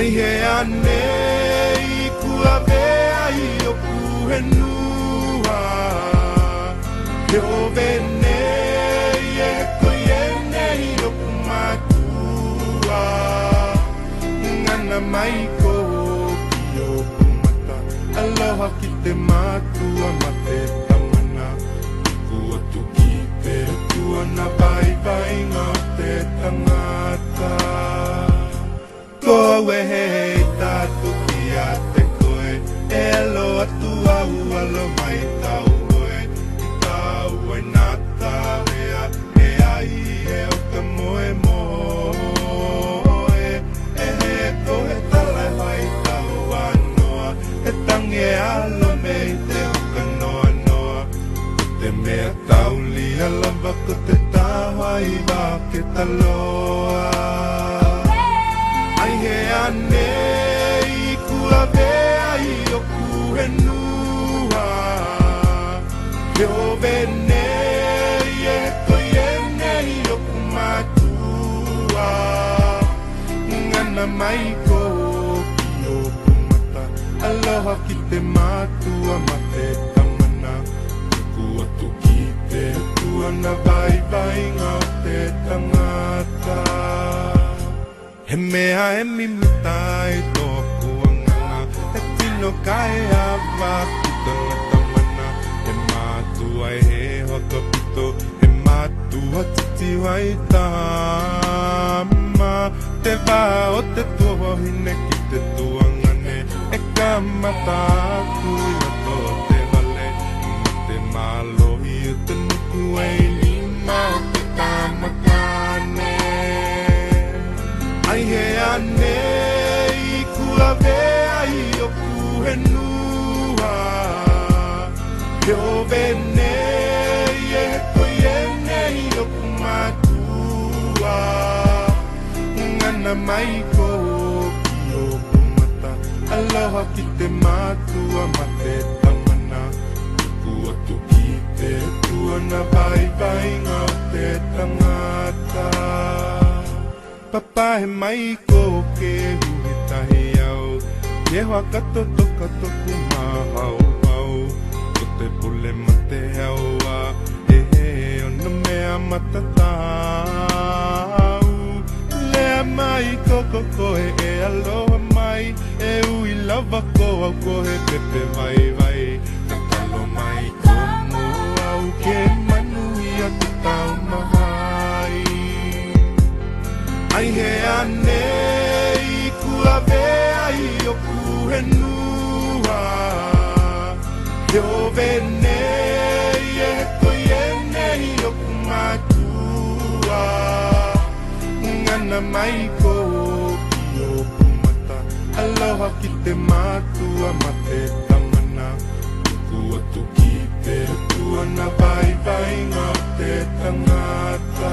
Ai he ane I kua vea I o kuhenua He ove nei e koe nei o kumatua Ngana mai ko ki o kumata Aloha ki te matua ma te tamana Kua tuki te tua na vai vai ngā te tangata Koe hei tātu ki a te koe E alo atu au alo mai tau koe I tau ai nā tāwea E ai e o ka moe moe E he koe tala hai tau anoa E tange alo mei te o ka noa noa Te mea tau li alava ko te tāwai wā ke taloa Ai he ane I kua vea I o kuhenua He ove nei e koe nei o kumatua Ngana mai ko ki o kumata Aloha ki te matua ma te tamana Kua tuki te tua na vai vai ngā te tangata He mea e mimita I tōku angana E tino kai awa ki tanga tamana He mātua e he hoka pito He mātua titi wai tāma Te wā o te tua hine ki te tuangane E ka mata aku I ato te wale Ma te mālohi o te nuku e lima o te tamakane Ai he ane I kua vea I o kuhenua He ove nei e koe nei o kumatua Ngana mai ko ki o kumata Aloha ki te matua ma te tamana Kua tuki te tua na vai vai ngā te tangata Papa he mai ko ke hui tahi au Ke hoa kato toka toku mahau au Ko te pule ma te haua He he ona mea matatau Lea mai koko koe e aloha mai E ui lava ko au koe pepe vai vai Tatalo mai ko mo au ke manu I a te tau mahai Ai he ane I kua vea I o kuhenua He ove nei e koe nei o kumatua Ngana mai ko ki o kumata Aloha ki te matua ma te tamana Kua tuki te tua na vai vai ngā te tangata